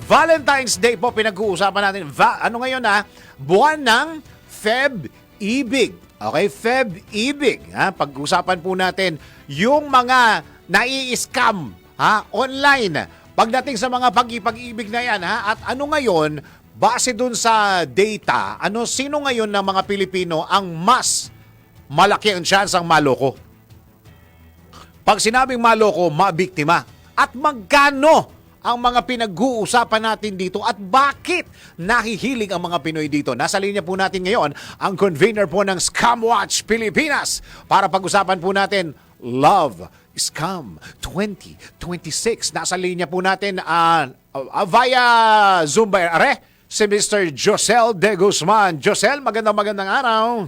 Valentine's Day po pinag-uusapan natin. Ano ngayon buwan ng Feb-ibig. Okay, Feb-ibig. Pag-usapan po natin yung mga nai-scam online. Pagdating sa mga pag-ibig na yan at ano ngayon, base dun sa data, sino ngayon ng mga Pilipino ang mas malaki ang chance ang maloko? Pag sinabing maloko, mabiktima. At magkano ang mga pinag-uusapan natin dito at bakit nahihilig ang mga Pinoy dito? Nasa linya po natin ngayon ang convener po ng Scamwatch Pilipinas para pag-usapan po natin Love Scam 2026. Nasa linya po natin via Zoom si Mr. Josel De Guzman. Josel, magandang araw.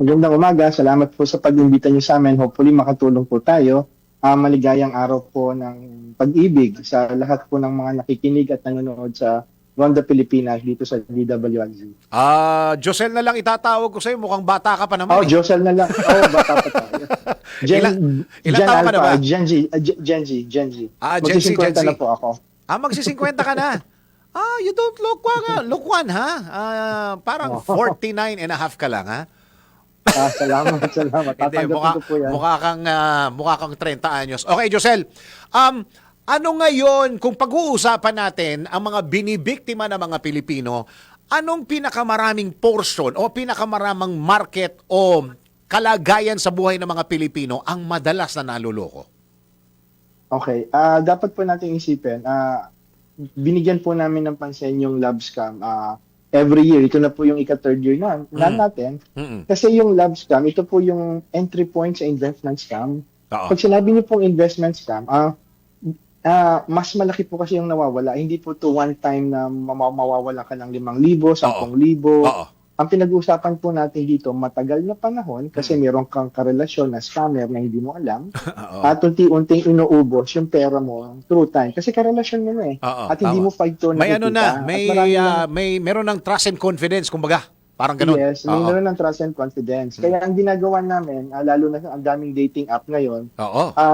Magandang umaga. Salamat po sa pag-imbita niyo sa amin. Hopefully makatulong po tayo. Maligayang araw po ng pag-ibig sa lahat po ng mga nakikinig at nanonood sa Ronda Pilipinas dito sa DWIZ. Josel na lang itatawag ko sa'yo. Mukhang bata ka pa naman. Josel na lang. Bata pa tayo. Ilan taon ka na ba? Gen Z. Gen Z. Magsi-50 na po ako. Magsi-50 ka na. You don't look one, parang 49 and a half ka lang, Salamat. Hindi, mukha kang 30 anyos. Okay, Josel. Ano ngayon, kung pag-uusapan natin ang mga binibiktima ng mga Pilipino, anong pinakamaraming portion o pinakamaraming market o kalagayan sa buhay ng mga Pilipino ang madalas na naluloko? Okay. Dapat po natin isipin, binigyan po namin ng pansin yung love scam every year. Ito na po yung ika-third year na natin. Kasi yung love scam, ito po yung entry point sa investment scam. Pag sinabi niyo pong investment scam, mas malaki po kasi yung nawawala. Hindi po to one time na mawawala ka ng 5,000, 10,000. Ang pinag-uusapan po natin dito, matagal na panahon kasi meron kang karelasyon na scammer na hindi mo alam at unti-unting inuubos yung pera mo through time. Kasi karelasyon mo na at hindi mo pa ito nakikita. Meron ng trust and confidence, kumbaga. Parang ganun. Yes, meron ng trust and confidence. Kaya ang ginagawa namin, lalo na ang daming dating app ngayon,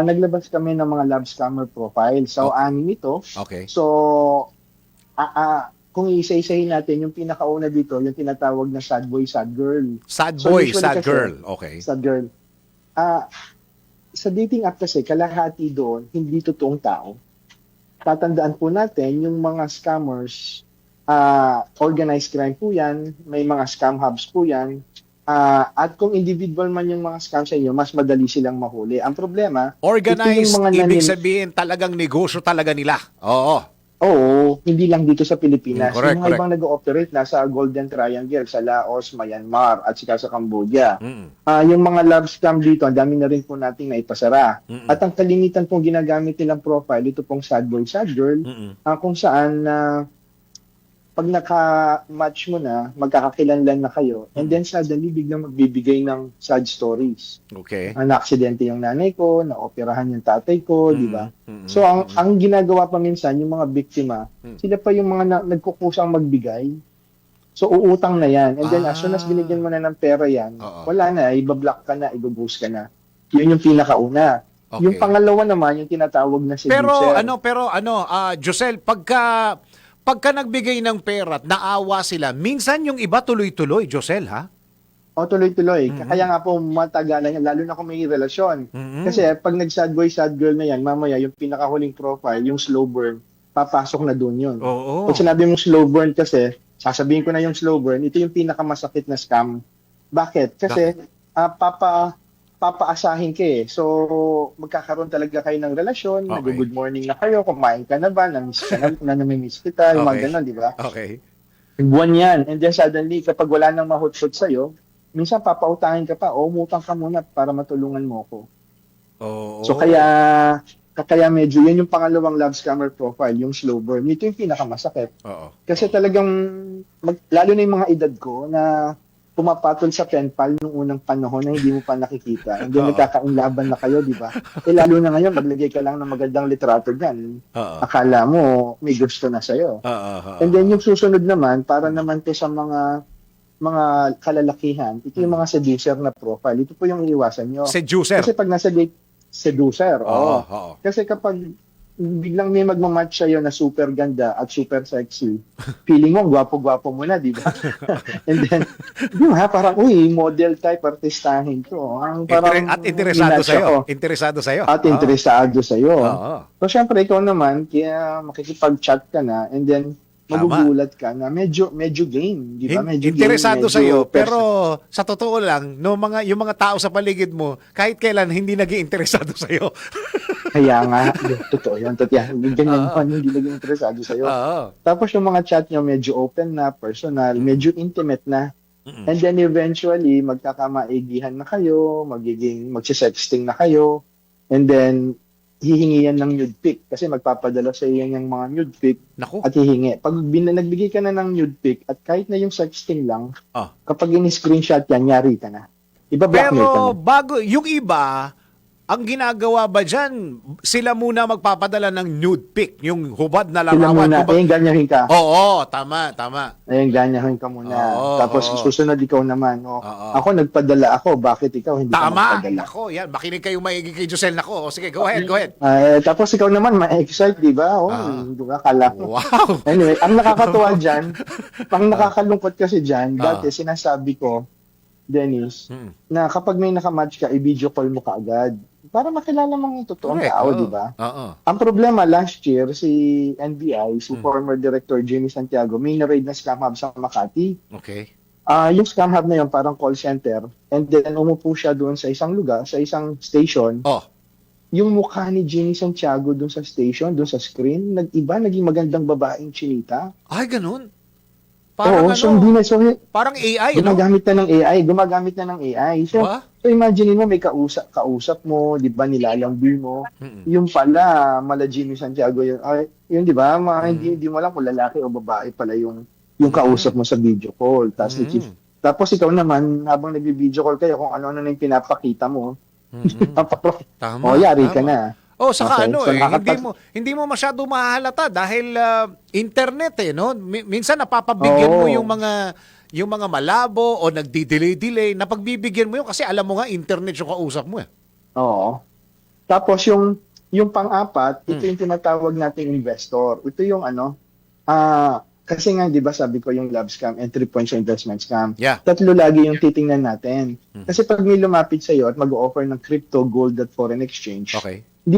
naglabas kami ng mga love scammer profile. So, anim ito. Okay. So, kung isa-isahin natin, yung pinakauna dito, yung tinatawag na sad boy, sad girl. Sad boy, sad girl. Okay. Sad girl. Sa dating app kasi, kalahati doon, hindi totoong tao. Tatandaan po natin, yung mga scammers, organized crime po yan, may mga scam hubs po yan, at kung individual man yung mga scam sa inyo, mas madali silang mahuli. Ang problema, organized, ibig sabihin talagang negosyo talaga nila. Oo, hindi lang dito sa Pilipinas. Correct. Yung mga ibang nag-ooperate nasa Golden Triangle, sa Laos, Myanmar, at saka sa Cambodia. Yung mga love scam dito, ang dami na rin po nating naipasara. At ang kalimitan pong ginagamit nilang profile, ito pong sad boy, sad girl, kung saan pag naka-match mo na, magkakakilanlan na kayo, and then suddenly biglang magbibigay ng sad stories. Okay. Na-aksidente yung nanay ko, na-operahan yung tatay ko, di ba? So, ang ginagawa pa minsan, yung mga biktima, sila pa yung mga nagkukusang magbigay. So, uutang na yan. And then, as soon as binigyan mo na ng pera yan, wala na, ibablock ka na, ibuboost ka na. Yun yung pinakauna. Okay. Yung pangalawa naman, yung tinatawag na seducer. Pero Josel, pagka nagbigay ng pera at naawa sila, minsan yung iba tuloy-tuloy, Josel, tuloy-tuloy. Kaya nga po matagalan yan, lalo na kung may relasyon. Kasi pag nag-sad boy, sad girl na yan, mamaya yung pinakahuling profile, yung slow burn, papasok na doon yun. Pag sinabi mong slow burn kasi, sasabihin ko na yung slow burn, ito yung pinakamasakit na scam. Bakit? Kasi papaasahin ka So, magkakaroon talaga kayo ng relasyon, nag-good morning na kayo, kumain ka na ba, na-miss ka na namimiss kita, yung mga ganun, di ba? Okay. Buwan yan. And then suddenly, kapag wala nang mahotshot sa'yo, minsan papautangin ka pa, umutang ka muna para matulungan mo ko. So, kaya medyo, yan yung pangalawang love scammer profile, yung slow burn. Ito yung pinakamasakit. Kasi talagang, lalo na yung mga edad ko, na pumapatol sa pen pal nung unang panahon na hindi mo pa nakikita. Hindi nagkakainlaban na kayo, di ba? Lalo na ngayon, maglagay ka lang ng magandang litrato dyan. Akala mo, may gusto na sa'yo. And then yung susunod naman, para naman to sa mga kalalakihan, ito yung mga seducer na profile. Ito po yung iiwasan nyo. Seducer? Kasi pag nasa date, seducer. Kasi kapag biglang may magmamatch sa'yo na super ganda at super sexy. Feeling mo, gwapo-gwapo mo na, di ba? And then, di ba, parang, uy, model type, artistahin to. Parang, At interesado minatch sa'yo. ako. Interesado sa'yo. At interesado sa'yo. Oo. So, syempre, ikaw naman, kaya makikipag-chat ka na, and then, Tama. magugulat ka na medyo game, di ba? Medyo Interesado game, sa iyo, medyo pero sa totoo lang, no yung mga tao sa paligid mo, kahit kailan hindi naging interesado sa iyo. Kaya nga, totoo yan. Ganyan pa, hindi naging interesado sa'yo. Oo. Tapos yung mga chat nyo, medyo open na, personal, medyo intimate na. And then eventually, magkakamaigihan na kayo, magsisexting na kayo, and then, hihingi yan ng nude pic. Kasi magpapadala sa iyo yung mga nude pic Naku. at hihingi. Pag nagbigay ka na ng nude pic, at kahit na yung sexting lang, Ah. kapag in-screenshot yan, yari ka na. Iba-blackmail ka Pero na. bago, yung iba, ang ginagawa ba dyan, sila muna magpapadala ng nude pic, yung hubad na Sila larawan. muna, ganyahin ka. Oo, tama. Ganyahin ka muna. Oo, Tapos oo. susunod ikaw naman. No? Oo. Ako nagpadala ako, bakit ikaw hindi ka Tama. magpadala? Ako, yan. Makinig kayo maigi kay Josel. Nako, o, sige, go ahead. Tapos ikaw naman, ma-excite, di ba? Di ba? Kala mo. Wow. Anyway, ang nakakatuwa dyan, ang nakakalungkot kasi dyan, dati sinasabi ko, Dennis, na kapag may nakamatch ka, i-video call mo kaagad. Para makilala mong totoong Correct, tao, oo. di ba? Oo. Ang problema, last year, si NBI, si former Director Jimmy Santiago, may na-raid na scam hub sa Makati. Okay. Yung scam hub na yun, parang call center, and then umupo siya doon sa isang lugar, sa isang station. Oh. Yung mukha ni Jimmy Santiago doon sa station, doon sa screen, nag-iba, naging magandang babaeng chinita. Ay, ganun. Parang Oo, so hindi na, so parang AI, no? gumagamit na ng AI. So, Ba? so imagine mo, may kausap mo, di ba, nilalambir mo. Yung pala, mala Jimmy Santiago yun. Yun, di ba, hindi mo alam kung lalaki o babae pala yung kausap mo sa video call. Tapos ikaw naman, habang nag-video call kayo, kung ano-ano na yung pinapakita mo, Tama. yari ka na. Oh, saka Okay, so hindi mo masyado mahalata dahil internet no. Minsan napapabigyan mo yung mga malabo o nagdi-delay, napagbibigyan mo yun kasi alam mo nga internet yung kausap mo eh. Oo. Tapos yung pang-apat, ito yung tinatawag nating investor. Ito yung kasi nga 'di ba sabi ko yung love scam, entry point sa investment scam. Yeah. Tatlo lagi yung titingnan natin. Kasi pag may lumapit sa iyo at mag-o-offer ng crypto, gold at foreign exchange. Okay. Hindi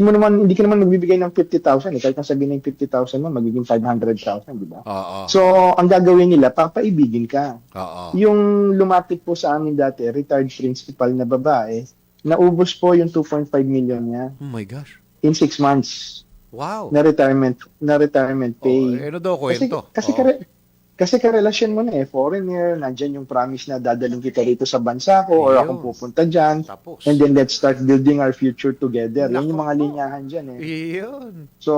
ka naman magbibigay ng 50,000 kahit na sabihin ng 50,000 mo, magiging 500,000, 'di ba? Oo. So, ang gagawin nila, papaibigin ka. Oo. Yung lumapit po sa amin dati, retired principal na babae, naubos po yung 2.5 million niya Oh my gosh. in 6 months Wow. na retirement pay. Ano daw kwento? Kasi karelasyon mo na foreigner, nandyan yung promise na dadaling kita rito sa bansa ko or akong pupunta dyan. Tapos. And then let's start building our future together. Yan yung Nako. mga linyahan dyan Iyon. So,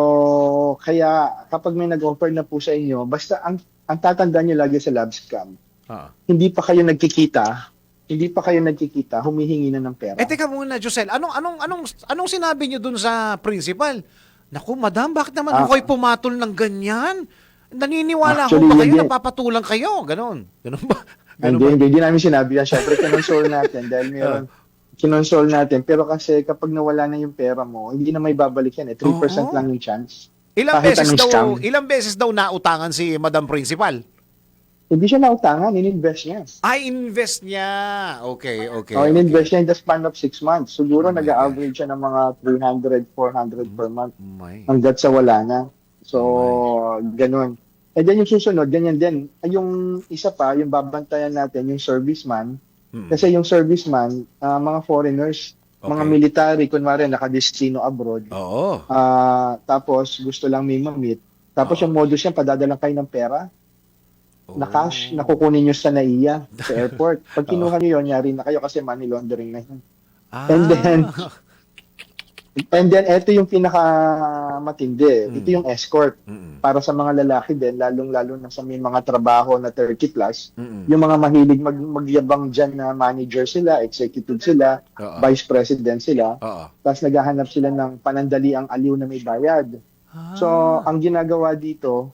kaya kapag may nag-offer na po sa inyo, basta ang tatandaan nyo lagi sa love scam, hindi pa kayo nagkikita, humihingi na ng pera. Teka muna, Josel. Anong sinabi niyo dun sa principal? Naku, madam, bakit naman ako'y pumatol ng ganyan? Naniniwala Actually, ho ba kayo? hindi. Napapatulang kayo? Ganon ba? Hindi namin sinabi yan. Siyempre, kinonsole natin dahil mayroon kinonsole natin. Pero kasi kapag nawala na yung pera mo, hindi na may babalik yan. 3% lang yung chance. Ilang Kahit anong scam. beses daw nautangan si Madam Principal? Hindi siya nautangan, in-invest niya. Invest niya. Okay. In-invest niya in the span of 6 months. Siguro nag-average siya ng mga 300, 400 per month. Hanggat sa wala na. So, ganun. And then yung susunod, ganyan din. Yung isa pa, yung babantayan natin, yung serviceman. Kasi yung serviceman, mga foreigners, mga military, kunwari nakadestino abroad. Oo. Tapos gusto lang may mamit. Tapos yung modus yan, padadalang kayo ng pera. Na cash, nakukunin nyo sa NAIA, sa airport. Pag kinuha nyo yun, yari na kayo kasi money laundering na yun. And then, ito yung pinakamatindi. Ito yung escort. Para sa mga lalaki din, lalong-lalo na sa may mga trabaho na 30 plus, yung mga mahilig magyabang dyan na manager sila, executive sila, vice president sila, tapos naghahanap sila ng panandaliang aliw na may bayad. So, ang ginagawa dito,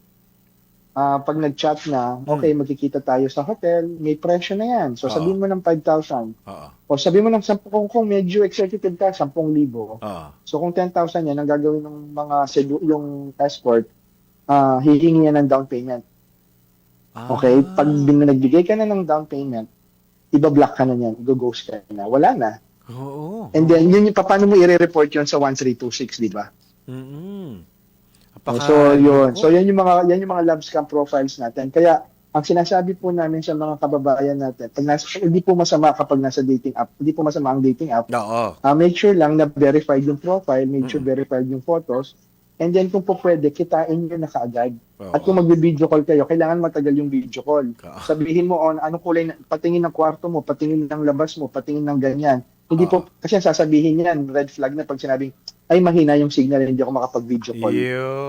pag nag-chat na, okay, magkikita tayo sa hotel, may presyo na yan. So, sabihin mo ng 5,000. O sabihin mo ng 10, kung medyo executive ka, 10,000. So, kung 10,000 yan, ang gagawin ng mga yung escort, hihingi yan ng down payment. Okay? Pag nagbigay ka na ng down payment, ibablock ka na yan, i-ghost ka na. Wala na. Oo. And then, yun, paano mo i-report yun sa 1326, di ba? So, yun. So, yan yung mga love scam profiles natin. Kaya, ang sinasabi po namin sa mga kababayan natin, hindi po masama kapag nasa dating app, hindi po masama ang dating app. Make sure lang na verified yung profile, make sure verified yung photos, and then kung po pwede, kitain nyo na kaagad. At kung magbe-video call kayo, kailangan matagal yung video call. Sabihin mo, anong kulay, patingin ng kwarto mo, patingin ng labas mo, patingin ng ganyan. Hindi po, kasi sasabihin yan, red flag na pag sinabing, ay mahina yung signal, hindi ako makapag-video call.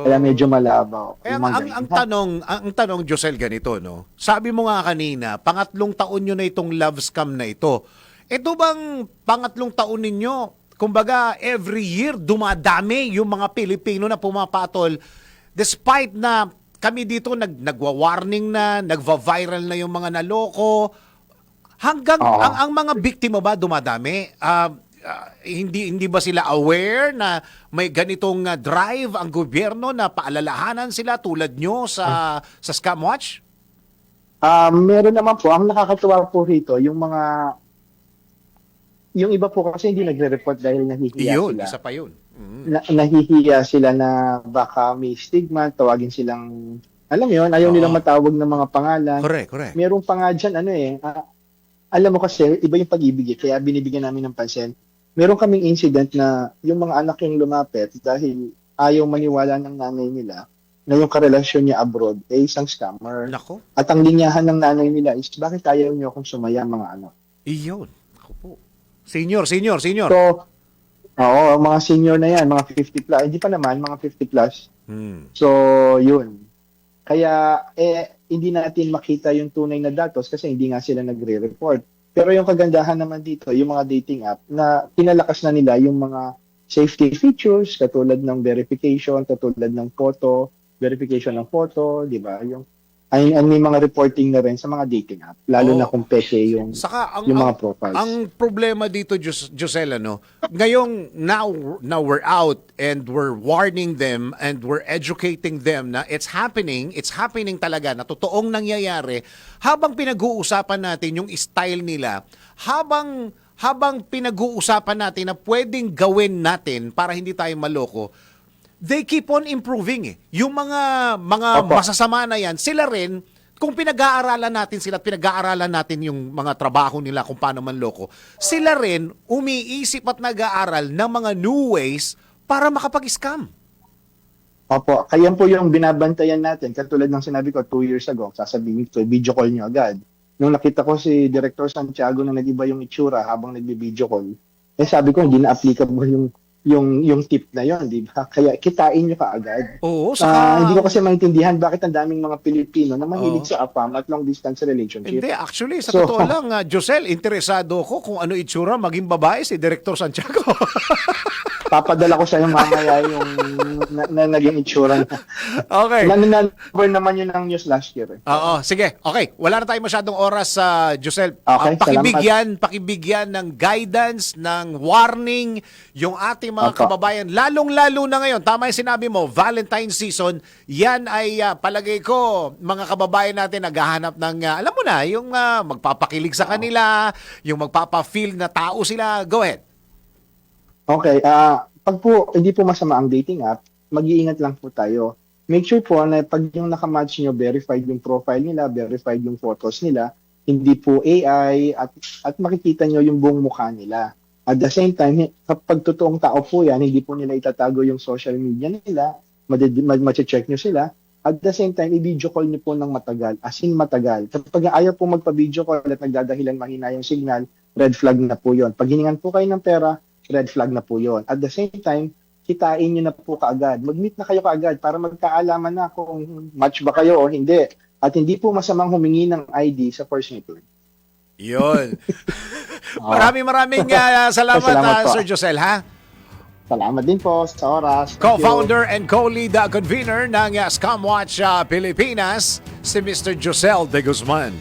Kaya medyo malabaw. Kaya ang tanong, Josel, ganito, no? Sabi mo nga kanina, pangatlong taon nyo na itong love scam na ito. Ito bang pangatlong taon ninyo? Kumbaga, every year, dumadami yung mga Pilipino na pumapatol. Despite na kami dito nagwa-warning na, nagva-viral na yung mga naloko, hanggang ang mga biktima ba dumadami? Hindi ba sila aware na may ganitong drive ang gobyerno na paalalahanan sila tulad nyo sa Scam Watch? Meron naman po. Ang nakakatuwa po rito, yung iba po kasi hindi nagre-report dahil nahihiya sila. Isa pa yun. Nahihiya sila na baka may stigma, tawagin silang, alam mo yun, ayaw nilang matawag ng mga pangalan. Correct. Meron pa nga dyan, alam mo kasi, iba yung pag-ibig kaya binibigyan namin ng pansin. Meron kaming incident na yung mga anak yung lumapit dahil ayaw maniwala ng nanay nila na yung karelasyon niya abroad ay isang scammer. Nako. At ang linyahan ng nanay nila is, bakit ayaw niyo akong sumaya mga anak? Iyon. Ako po. Senior. So, mga senior na yan, mga 50 plus. Hindi pa naman, mga 50 plus. So, yun. Kaya, hindi natin makita yung tunay na datos kasi hindi nga sila nagre-report. Pero yung kagandahan naman dito, yung mga dating app, na pinalakas na nila yung mga safety features, katulad ng verification, katulad ng verification ng photo, di ba? Ay may mga reporting na rin sa mga dating app, lalo na kung peke yung mga profiles. Ang problema dito, Josel, ngayong now we're out and we're warning them and we're educating them na it's happening talaga, na totoong nangyayari, habang pinag-uusapan natin yung style nila, habang pinag-uusapan natin na pwedeng gawin natin para hindi tayo maloko, they keep on improving. Yung mga masasama na yan, sila rin, kung pinag-aaralan natin sila at pinag-aaralan natin yung mga trabaho nila kung paano manloko, sila rin umiisip at nag-aaral ng mga new ways para makapag-scam. Opo, kaya po yung binabantayan natin. Katulad ng sinabi ko 2 years ago, sasabihin ko, video call nyo agad. Nung nakita ko si Director Santiago na nag-iba yung itsura habang nagbi-video call, sabi ko, hindi na applicable yung tip na yon, di ba? Kaya kitain nyo kaagad. Oo, saka hindi ko kasi maintindihan bakit ang daming mga Pilipino na mahilig sa AFAM at long distance relationship. Hindi, actually, sa totoo lang, Josel, interesado ko kung ano itsura maging babae si Director Santiago. Papadala ko sa iyo mamaya yung na naging itsura niya. Okay. Number naman yun ang news last year. Oo, sige. Okay, wala na tayong masyadong oras sa Josel. Okay, pakibigyan ng guidance, ng warning yung ating mga kababayan, lalong-lalo na ngayon. Tama yung sinabi mo, Valentine's season, yan ay palagay ko, mga kababayan natin naghahanap ng, alam mo na, yung magpapakilig sa kanila, yung magpapa-feel na tao sila. Go ahead. Okay, pag po hindi po masama ang dating app, mag-iingat lang po tayo. Make sure po na pag yung nakamatch nyo, verified yung profile nila, verified yung photos nila, hindi po AI at makikita nyo yung buong mukha nila. At the same time, kapag totoong tao po yan, hindi po nila itatago yung social media nila, ma-check nyo sila. At the same time, i-video call nyo po ng matagal, as in matagal. Kapag ayaw po magpa-video call at nagdadahilan mahina yung signal, red flag na po yon. Pag hiningan po kayo ng pera, red flag na po yon. At the same time, kitain nyo na po kaagad. Mag-meet na kayo kaagad para magkaalaman na kung match ba kayo o hindi. At hindi po masamang humingi ng ID sa first meeting. Yun. Maraming salamat, Sir Josel, ha? Salamat din po sa oras. Thank you. Co-founder and co-lead convener ng Scamwatch Pilipinas, si Mr. Josel De Guzman.